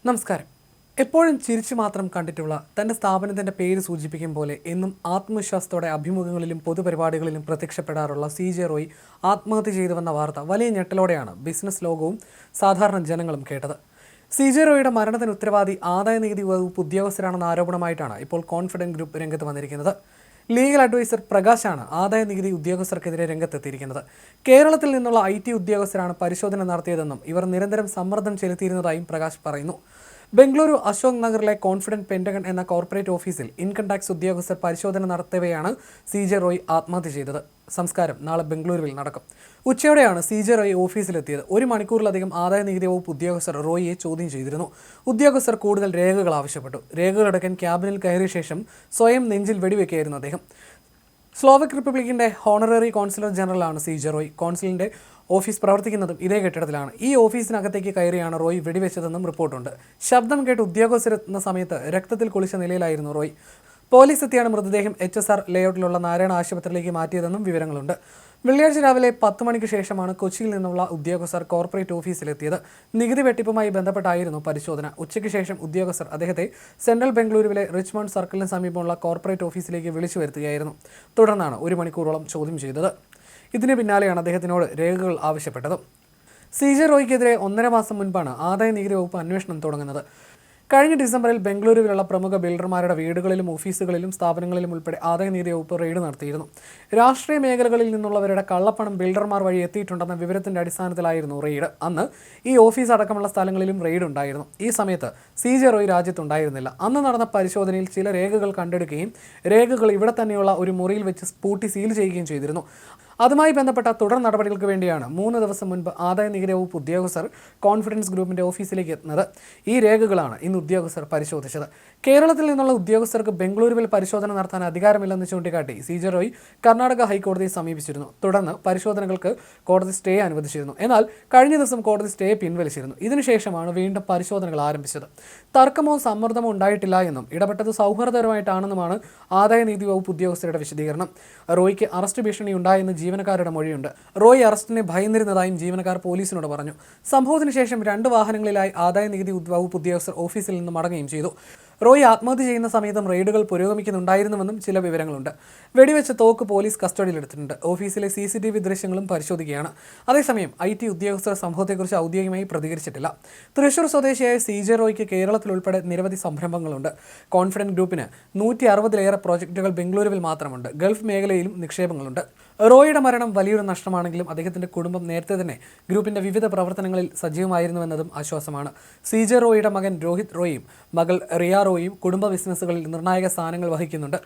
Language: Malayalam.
നമസ്കാരം. എപ്പോഴും ചിരിച്ചു മാത്രം കണ്ടിട്ടുള്ള തൻ്റെ സ്ഥാപനത്തിൻ്റെ പേര് സൂചിപ്പിക്കും പോലെ എന്നും ആത്മവിശ്വാസത്തോടെ അഭിമുഖങ്ങളിലും പൊതുപരിപാടികളിലും പ്രത്യക്ഷപ്പെടാറുള്ള CJ റോയ് ആത്മഹത്യ ചെയ്തുവെന്ന വാർത്ത വലിയ ഞെട്ടലോടെയാണ് ബിസിനസ് ലോകവും സാധാരണ ജനങ്ങളും കേട്ടത്. CJ റോയിയുടെ മരണത്തിന് ഉത്തരവാദി ആദായനികുതി വകുപ്പ് ഉദ്യോഗസ്ഥരാണെന്ന ആരോപണമായിട്ടാണ് ഇപ്പോൾ കോൺഫിഡൻറ്റ് ഗ്രൂപ്പ് രംഗത്ത് വന്നിരിക്കുന്നത്. ലീഗൽ അഡ്വൈസർ പ്രകാശാണ് ആദായനികുതി ഉദ്യോഗസ്ഥർക്കെതിരെ രംഗത്തെത്തിയിരിക്കുന്നത്. കേരളത്തിൽ നിന്നുള്ള IT ഉദ്യോഗസ്ഥരാണ് പരിശോധന നടത്തിയതെന്നും ഇവർ നിരന്തരം സമ്മർദ്ദം ചെലുത്തിയിരുന്നതായും പ്രകാശ് പറയുന്നു. ബംഗളൂരു അശോക് നഗറിലെ കോൺഫിഡൻറ്റ് പെൻറ്റഗൺ എന്ന കോർപ്പറേറ്റ് ഓഫീസിൽ ഇൻകം ടാക്സ് ഉദ്യോഗസ്ഥർ പരിശോധന നടത്തവെയാണ് CJ റോയ് ആത്മഹത്യ ചെയ്തത്. സംസ്കാരം നാളെ ബംഗളൂരുവിൽ നടക്കും. ഉച്ചയോടെയാണ് CJ റോയ് ഓഫീസിലെത്തിയത്. 1 മണിക്കൂറിലധികം ആദായനികുതി വകുപ്പ് ഉദ്യോഗസ്ഥർ റോയിയെ ചോദ്യം ചെയ്തിരുന്നു. ഉദ്യോഗസ്ഥർ കൂടുതൽ രേഖകൾ ആവശ്യപ്പെട്ടു. രേഖകളടക്കാൻ ക്യാബിനിൽ കയറിയ ശേഷം സ്വയം നെഞ്ചിൽ വെടിവെക്കുകയായിരുന്നു അദ്ദേഹം. സ്ലോവക് റിപ്പബ്ലിക്കിൻ്റെ ഹോണററി കോൺസുലർ ജനറലാണ് CJ റോയ്. കോൺസുലിൻ്റെ ഓഫീസ് പ്രവർത്തിക്കുന്നതും ഇതേ കെട്ടിടത്തിലാണ്. ഈ ഓഫീസിനകത്തേക്ക് കയറിയാണ് റോയ് വെടിവെച്ചതെന്നും റിപ്പോർട്ടുണ്ട്. ശബ്ദം കേട്ട് ഉദ്യോഗസ്ഥരെത്തുന്ന സമയത്ത് രക്തത്തിൽ കുളിച്ച നിലയിലായിരുന്നു റോയ്. പോലീസ് എത്തിയാണ് മൃതദേഹം HSR ലേഔട്ടിലുള്ള നാരായണ ആശുപത്രിയിലേക്ക് മാറ്റിയതെന്നും വിവരങ്ങളുണ്ട്. വെള്ളിയാഴ്ച രാവിലെ 10 മണിക്ക് ശേഷമാണ് കൊച്ചിയിൽ നിന്നുള്ള ഉദ്യോഗസ്ഥർ കോർപ്പറേറ്റ് ഓഫീസിലെത്തിയത്. നികുതി വെട്ടിപ്പുമായി ബന്ധപ്പെട്ടായിരുന്നു പരിശോധന. ഉച്ചയ്ക്ക് ശേഷം ഉദ്യോഗസ്ഥർ അദ്ദേഹത്തെ സെൻട്രൽ ബംഗളൂരുവിലെ റിച്ച്മണ്ട് സർക്കിളിന് സമീപമുള്ള കോർപ്പറേറ്റ് ഓഫീസിലേക്ക് വിളിച്ചു വരുത്തുകയായിരുന്നു. തുടർന്നാണ് 1 മണിക്കൂറോളം ചോദ്യം ചെയ്തത്. ഇതിന് പിന്നാലെയാണ് അദ്ദേഹത്തിനോട് രേഖകൾ ആവശ്യപ്പെട്ടത്. CJ റോയ്ക്കെതിരെ 1.5 മാസം മുൻപാണ് ആദായനികുതി വകുപ്പ് അന്വേഷണം തുടങ്ങുന്നത്. കഴിഞ്ഞ ഡിസംബറിൽ ബംഗളൂരുവിലുള്ള പ്രമുഖ ബിൽഡർമാരുടെ വീടുകളിലും ഓഫീസുകളിലും സ്ഥാപനങ്ങളിലും ഉൾപ്പെടെ ആദായനികുതി വകുപ്പ് റെയ്ഡ് നടത്തിയിരുന്നു. രാഷ്ട്രീയ മേഖലകളിൽ നിന്നുള്ളവരുടെ കള്ളപ്പണം ബിൽഡർമാർ വഴി എത്തിയിട്ടുണ്ടെന്ന വിവരത്തിന്റെ അടിസ്ഥാനത്തിലായിരുന്നു റെയ്ഡ്. അന്ന് ഈ ഓഫീസ് അടക്കമുള്ള സ്ഥലങ്ങളിലും റെയ്ഡ് ഉണ്ടായിരുന്നു. ഈ സമയത്ത് CJ റോയ് രാജ്യത്തുണ്ടായിരുന്നില്ല. അന്ന് നടന്ന പരിശോധനയിൽ ചില രേഖകൾ കണ്ടെടുക്കുകയും രേഖകൾ ഇവിടെ തന്നെയുള്ള ഒരു മുറിയിൽ വെച്ച് പൂട്ടി സീൽ ചെയ്യുകയും ചെയ്തിരുന്നു. അതുമായി ബന്ധപ്പെട്ട തുടർ നടപടികൾക്ക് വേണ്ടിയാണ് 3 ദിവസം മുൻപ് ആദായനികുതി വകുപ്പ് ഉദ്യോഗസ്ഥർ കോൺഫിഡൻസ് ഗ്രൂപ്പിന്റെ ഓഫീസിലേക്ക് എത്തുന്നത്. ഈ രേഖകളാണ് ഇന്ന് ഉദ്യോഗസ്ഥർ പരിശോധിച്ചത്. കേരളത്തിൽ നിന്നുള്ള ഉദ്യോഗസ്ഥർക്ക് ബംഗളൂരുവിൽ പരിശോധന നടത്താൻ അധികാരമില്ലെന്ന് ചൂണ്ടിക്കാട്ടി CJ റോയ് കർണാടക ഹൈക്കോടതിയെ സമീപിച്ചിരുന്നു. തുടർന്ന് പരിശോധനകൾക്ക് കോടതി സ്റ്റേ അനുവദിച്ചിരുന്നു. എന്നാൽ കഴിഞ്ഞ ദിവസം കോടതി സ്റ്റേ പിൻവലിച്ചിരുന്നു. ഇതിനുശേഷമാണ് വീണ്ടും പരിശോധനകൾ ആരംഭിച്ചത്. തർക്കമോ സമ്മർദ്ദമോ ഉണ്ടായിട്ടില്ല എന്നും ഇടപെട്ടത് സൗഹാർദ്ദപരമായിട്ടാണെന്നുമാണ് ആദായനികുതി വകുപ്പ് ഉദ്യോഗസ്ഥരുടെ വിശദീകരണം. റോയ്ക്ക് അറസ്റ്റ് ഭീഷണി ഉണ്ടായെന്ന് ജീവനക്കാരുടെ മൊഴിയുണ്ട്. റോയ് അറസ്റ്റിനെ ഭയന്നിരുന്നതായും ജീവനക്കാർ പോലീസിനോട് പറഞ്ഞു. സംഭവത്തിന് ശേഷം 2 വാഹനങ്ങളിലായി ആദായനികുതി വകുപ്പ് ഉദ്യോഗസ്ഥർ ഓഫീസിൽ നിന്ന് മടങ്ങുകയും ചെയ്തു. റോയ് ആത്മഹത്യ ചെയ്യുന്ന സമയത്തും റെയ്ഡുകൾ പുരോഗമിക്കുന്നുണ്ടായിരുന്നുവെന്നും ചില വിവരങ്ങളുണ്ട്. വെടിവെച്ച തോക്ക് പോലീസ് കസ്റ്റഡിയിലെടുത്തിട്ടുണ്ട്. ഓഫീസിലെ CCTV ദൃശ്യങ്ങളും പരിശോധിക്കുകയാണ്. അതേസമയം IT ഉദ്യോഗസ്ഥർ സംഭവത്തെക്കുറിച്ച് ഔദ്യോഗികമായി പ്രതികരിച്ചിട്ടില്ല. തൃശൂർ സ്വദേശിയായ CJ റോയ്ക്ക് കേരളത്തിൽ ഉൾപ്പെടെ നിരവധി സംരംഭങ്ങളുണ്ട്. കോൺഫിഡൻറ്റ് ഗ്രൂപ്പിന് 160-ലേറെ പ്രോജക്റ്റുകൾ ബംഗളൂരുവിൽ മാത്രമുണ്ട്. ഗൾഫ് മേഖലയിലും നിക്ഷേപങ്ങളുണ്ട്. റോയിയുടെ മരണം വലിയൊരു നഷ്ടമാണെങ്കിലും അദ്ദേഹത്തിൻ്റെ കുടുംബം നേരത്തെ തന്നെ ഗ്രൂപ്പിൻ്റെ വിവിധ പ്രവർത്തനങ്ങളിൽ സജീവമായിരുന്നുവെന്നതും ആശ്വാസമാണ്. CJ റോയിയുടെ മകൻ രോഹിത് റോയും മകൾ റിയ റോയും കുടുംബ ബിസിനസ്സുകളിൽ നിർണായക സ്ഥാനങ്ങൾ വഹിക്കുന്നുണ്ട്.